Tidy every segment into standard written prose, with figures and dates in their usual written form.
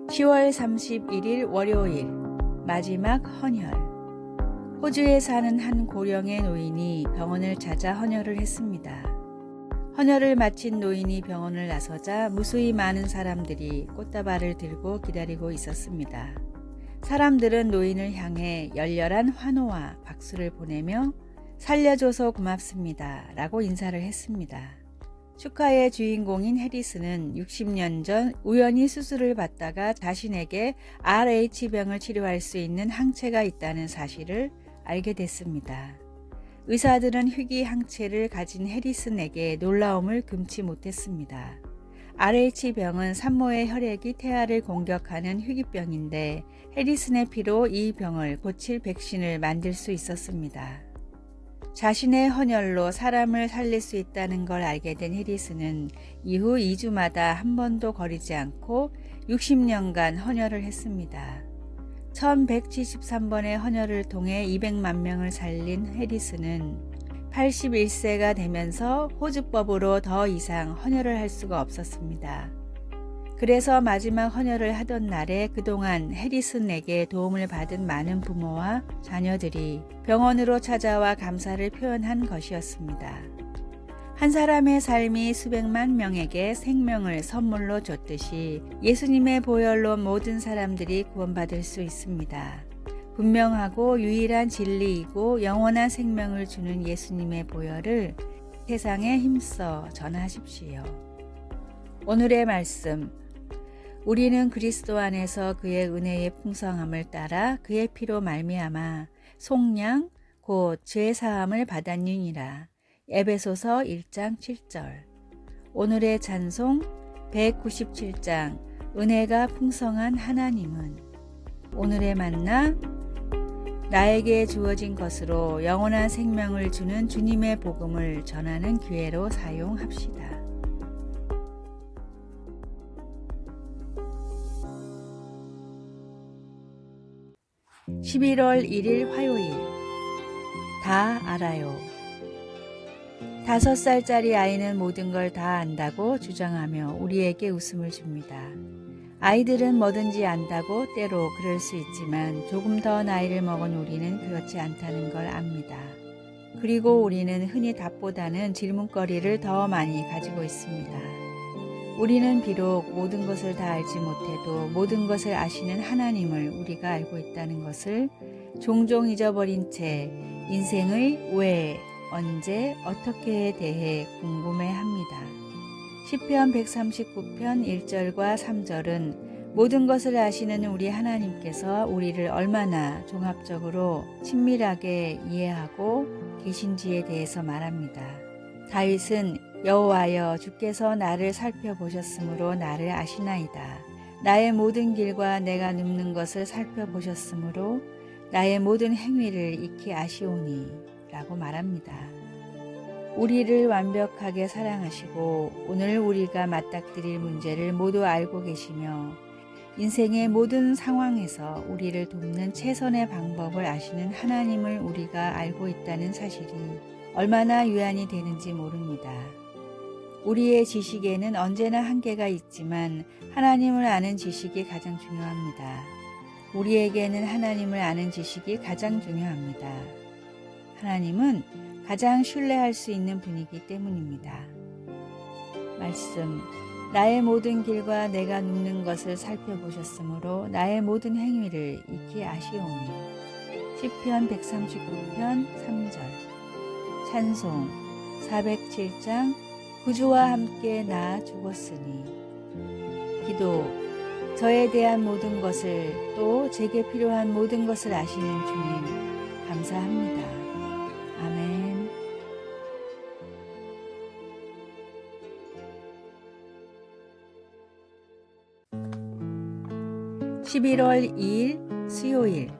10월 31일 월요일 마지막 헌혈. 호주에 사는 한 고령의 노인이 병원을 찾아 헌혈을 했습니다. 헌혈을 마친 노인이 병원을 나서자 무수히 많은 사람들이 꽃다발을 들고 기다리고 있었습니다. 사람들은 노인을 향해 열렬한 환호와 박수를 보내며 살려줘서 고맙습니다 라고 인사를 했습니다. 축하의 주인공인 해리스는 60년 전 우연히 수술을 받다가 자신에게 RH병을 치료할 수 있는 항체가 있다는 사실을 알게 됐습니다. 의사들은 희귀 항체를 가진 해리슨에게 놀라움을 금치 못했습니다. RH병은 산모의 혈액이 태아를 공격하는 희귀병인데 해리슨의 피로 이 병을 고칠 백신을 만들 수 있었습니다. 자신의 헌혈로 사람을 살릴 수 있다는 걸 알게 된 해리슨은 이후 2주마다 한 번도 거리지 않고 60년간 헌혈을 했습니다. 1173번의 헌혈을 통해 200만 명을 살린 해리슨은 81세가 되면서 호주법으로 더 이상 헌혈을 할 수가 없었습니다. 그래서 마지막 헌혈을 하던 날에 그동안 해리슨에게 도움을 받은 많은 부모와 자녀들이 병원으로 찾아와 감사를 표현한 것이었습니다. 한 사람의 삶이 수백만 명에게 생명을 선물로 줬듯이 예수님의 보혈로 모든 사람들이 구원받을 수 있습니다. 분명하고 유일한 진리이고 영원한 생명을 주는 예수님의 보혈을 세상에 힘써 전하십시오. 오늘의 말씀. 우리는 그리스도 안에서 그의 은혜의 풍성함을 따라 그의 피로 말미암아 속량 곧 죄 사함을 받았느니라. 에베소서 1장 7절. 오늘의 찬송 197장 은혜가 풍성한 하나님은. 오늘의 만나 나에게 주어진 것으로 영원한 생명을 주는 주님의 복음을 전하는 기회로 사용합시다. 11월 1일 화요일. 다 알아요. 5살짜리 아이는 모든 걸 다 안다고 주장하며 우리에게 웃음을 줍니다. 아이들은 뭐든지 안다고 때로 그럴 수 있지만 조금 더 나이를 먹은 우리는 그렇지 않다는 걸 압니다. 그리고 우리는 흔히 답보다는 질문거리를 더 많이 가지고 있습니다. 우리는 비록 모든 것을 다 알지 못해도 모든 것을 아시는 하나님을 우리가 알고 있다는 것을 종종 잊어버린 채 인생의 왜, 언제, 어떻게에 대해 궁금해합니다. 시편 139편 1절과 3절은 모든 것을 아시는 우리 하나님께서 우리를 얼마나 종합적으로 친밀하게 이해하고 계신지에 대해서 말합니다. 다윗은 여호와여 주께서 나를 살펴보셨으므로 나를 아시나이다. 나의 모든 길과 내가 눕는 것을 살펴보셨으므로 나의 모든 행위를 익히 아시오니 라고 말합니다. 우리를 완벽하게 사랑하시고 오늘 우리가 맞닥뜨릴 문제를 모두 알고 계시며 인생의 모든 상황에서 우리를 돕는 최선의 방법을 아시는 하나님을 우리가 알고 있다는 사실이 얼마나 유한이 되는지 모릅니다. 우리의 지식에는 언제나 한계가 있지만 하나님을 아는 지식이 가장 중요합니다. 우리에게는 하나님을 아는 지식이 가장 중요합니다. 하나님은 가장 신뢰할 수 있는 분이기 때문입니다. 말씀. 나의 모든 길과 내가 눕는 것을 살펴보셨으므로 나의 모든 행위를 익히 아시오니. 시편 139편 3절. 찬송 407장 구주와 함께 나 죽었으니. 기도. 저에 대한 모든 것을 또 제게 필요한 모든 것을 아시는 주님 감사합니다. 아멘. (11월 2일) 수요일.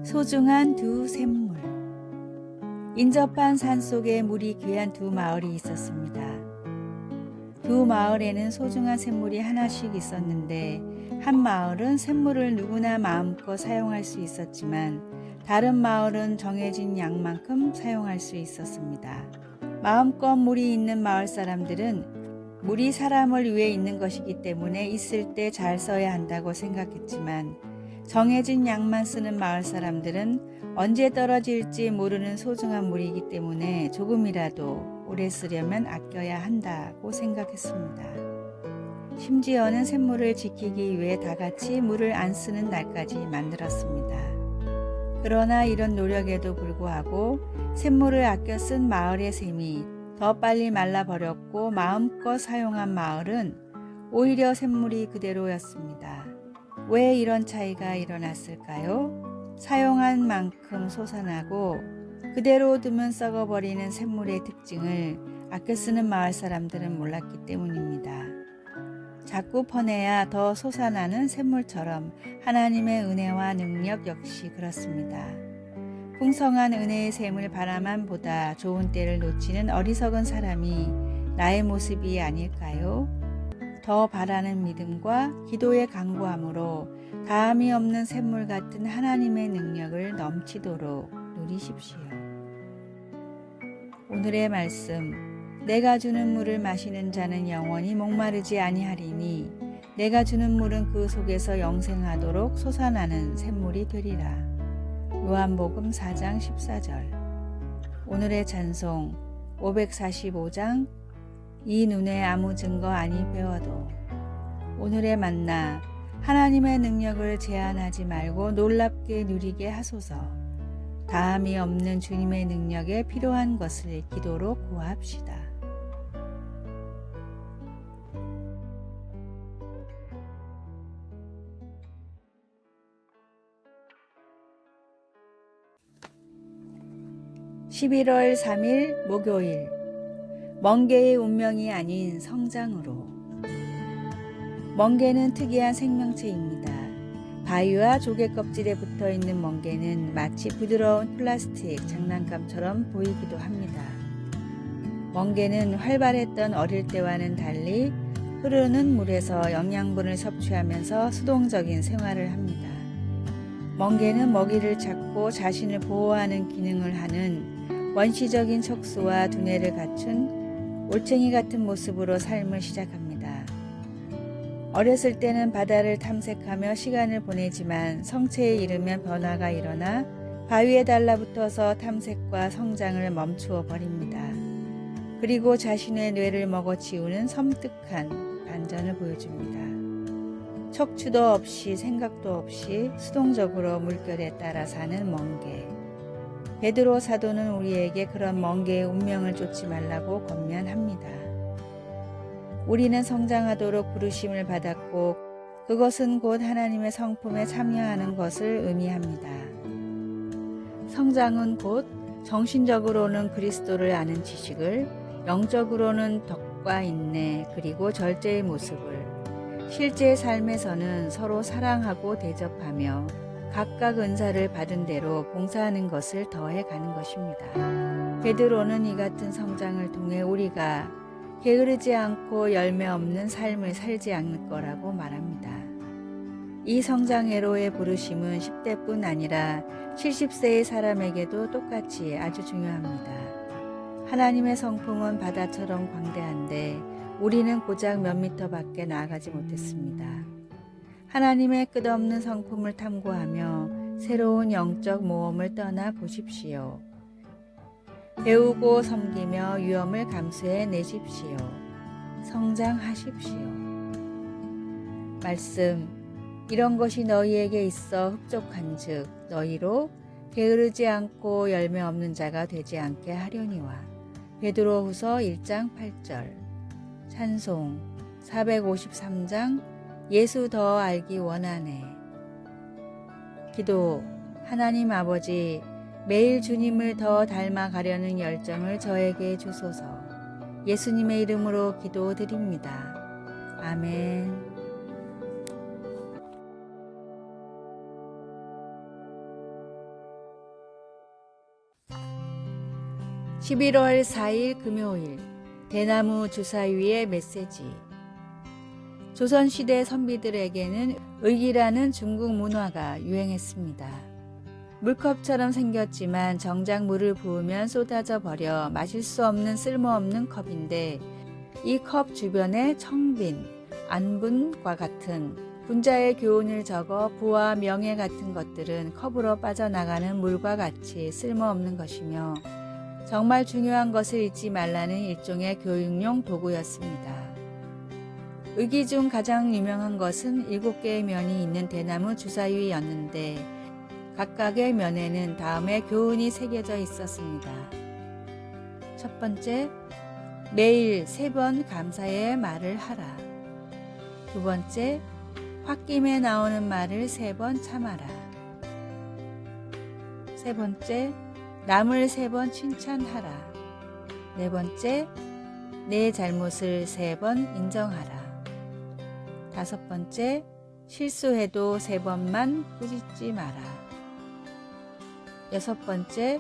소중한 두 샘물. 인접한 산속에 물이 귀한 두 마을이 있었습니다. 두 마을에는 소중한 샘물이 하나씩 있었는데 한 마을은 샘물을 누구나 마음껏 사용할 수 있었지만 다른 마을은 정해진 양만큼 사용할 수 있었습니다. 마음껏 물이 있는 마을 사람들은 물이 사람을 위해 있는 것이기 때문에 있을 때 잘 써야 한다고 생각했지만 정해진 양만 쓰는 마을 사람들은 언제 떨어질지 모르는 소중한 물이기 때문에 조금이라도 오래 쓰려면 아껴야 한다고 생각했습니다. 심지어는 샘물을 지키기 위해 다 같이 물을 안 쓰는 날까지 만들었습니다. 그러나 이런 노력에도 불구하고 샘물을 아껴 쓴 마을의 샘이 더 빨리 말라버렸고 마음껏 사용한 마을은 오히려 샘물이 그대로였습니다. 왜 이런 차이가 일어났을까요? 사용한 만큼 솟아나고 그대로 두면 썩어버리는 샘물의 특징을 아껴 쓰는 마을 사람들은 몰랐기 때문입니다. 자꾸 퍼내야 더 솟아나는 샘물처럼 하나님의 은혜와 능력 역시 그렇습니다. 풍성한 은혜의 샘을 바라만 보다 좋은 때를 놓치는 어리석은 사람이 나의 모습이 아닐까요? 더 바라는 믿음과 기도의 간구함으로 다함이 없는 샘물 같은 하나님의 능력을 넘치도록 누리십시오. 오늘의 말씀, 내가 주는 물을 마시는 자는 영원히 목마르지 아니하리니 내가 주는 물은 그 속에서 영생하도록 솟아나는 샘물이 되리라. 요한복음 4장 14절. 오늘의 찬송 545장 이 눈에 아무 증거 아니 배워도. 오늘의 만나, 하나님의 능력을 제한하지 말고 놀랍게 누리게 하소서. 다함이 없는 주님의 능력에 필요한 것을 기도로 구합시다. (11월 3일) 목요일, 멍게의 운명이 아닌 성장으로. 멍게는 특이한 생명체입니다. 바위와 조개 껍질에 붙어있는 멍게는 마치 부드러운 플라스틱 장난감처럼 보이기도 합니다. 멍게는 활발했던 어릴 때와는 달리 흐르는 물에서 영양분을 섭취하면서 수동적인 생활을 합니다. 멍게는 먹이를 찾고 자신을 보호하는 기능을 하는 원시적인 척수와 두뇌를 갖춘 올챙이 같은 모습으로 삶을 시작합니다. 어렸을 때는 바다를 탐색하며 시간을 보내지만 성체에 이르면 변화가 일어나 바위에 달라붙어서 탐색과 성장을 멈추어 버립니다. 그리고 자신의 뇌를 먹어치우는 섬뜩한 반전을 보여줍니다. 척추도 없이 생각도 없이 수동적으로 물결에 따라 사는 멍게. 베드로 사도는 우리에게 그런 멍게의 운명을 쫓지 말라고 권면합니다. 우리는 성장하도록 부르심을 받았고 그것은 곧 하나님의 성품에 참여하는 것을 의미합니다. 성장은 곧 정신적으로는 그리스도를 아는 지식을, 영적으로는 덕과 인내 그리고 절제의 모습을, 실제 삶에서는 서로 사랑하고 대접하며 각각 은사를 받은 대로 봉사하는 것을 더해 가는 것입니다. 베드로는 이 같은 성장을 통해 우리가 게으르지 않고 열매 없는 삶을 살지 않을 거라고 말합니다. 이 성장회로의 부르심은 10대뿐 아니라 70세의 사람에게도 똑같이 아주 중요합니다. 하나님의 성품은 바다처럼 광대한데 우리는 고작 몇 미터 밖에 나아가지 못했습니다. 하나님의 끝없는 성품을 탐구하며 새로운 영적 모험을 떠나 보십시오. 배우고 섬기며 위험을 감수해 내십시오. 성장하십시오. 말씀, 이런 것이 너희에게 있어 흡족한즉 너희로 게으르지 않고 열매 없는 자가 되지 않게 하려니와. 베드로후서 1장 8절. 찬송 453장 예수 더 알기 원하네. 기도, 하나님 아버지, 매일 주님을 더 닮아가려는 열정을 저에게 주소서. 예수님의 이름으로 기도드립니다. 아멘. 11월 4일 금요일, 대나무 주사위의 메시지. 조선시대 선비들에게는 의기라는 중국 문화가 유행했습니다. 물컵처럼 생겼지만 정작 물을 부으면 쏟아져 버려 마실 수 없는 쓸모없는 컵인데 이 컵 주변에 청빈, 안분과 같은 분자의 교훈을 적어 부와 명예 같은 것들은 컵으로 빠져나가는 물과 같이 쓸모없는 것이며 정말 중요한 것을 잊지 말라는 일종의 교육용 도구였습니다. 의기 중 가장 유명한 것은 7개의 면이 있는 대나무 주사위였는데 각각의 면에는 다음의 교훈이 새겨져 있었습니다. 첫 번째, 매일 3번 감사의 말을 하라. 두 번째, 홧김에 나오는 말을 3번 참아라. 세 번째, 남을 3번 칭찬하라. 네 번째, 내 잘못을 3번 인정하라. 다섯 번째, 실수해도 3번만 꾸짖지 마라. 여섯 번째,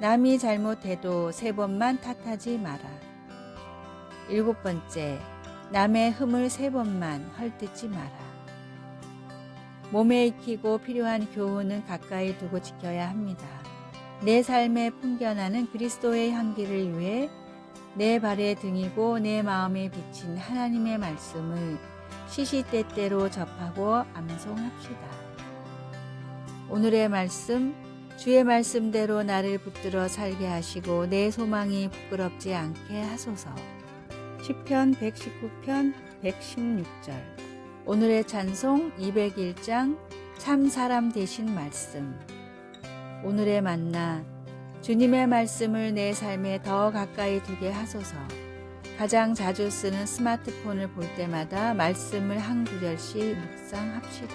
남이 잘못해도 3번만 탓하지 마라. 일곱 번째, 남의 흠을 3번만 헐뜯지 마라. 몸에 익히고 필요한 교훈은 가까이 두고 지켜야 합니다. 내 삶에 풍겨나는 그리스도의 향기를 위해 내 발의 등이고 내 마음에 비친 하나님의 말씀을 시시때때로 접하고 암송합시다. 오늘의 말씀, 주의 말씀대로 나를 붙들어 살게 하시고 내 소망이 부끄럽지 않게 하소서. 시편 119편 116절. 오늘의 찬송 201장 참 사람 되신 말씀. 오늘의 만나, 주님의 말씀을 내 삶에 더 가까이 두게 하소서. 가장 자주 쓰는 스마트폰을 볼 때마다 말씀을 한 구절씩 묵상합시다.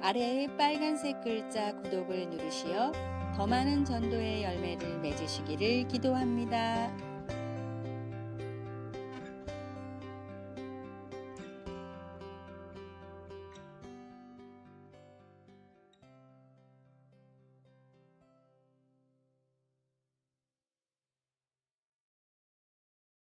아래의 빨간색 글자 구독을 누르시어 더 많은 전도의 열매를 맺으시기를 기도합니다.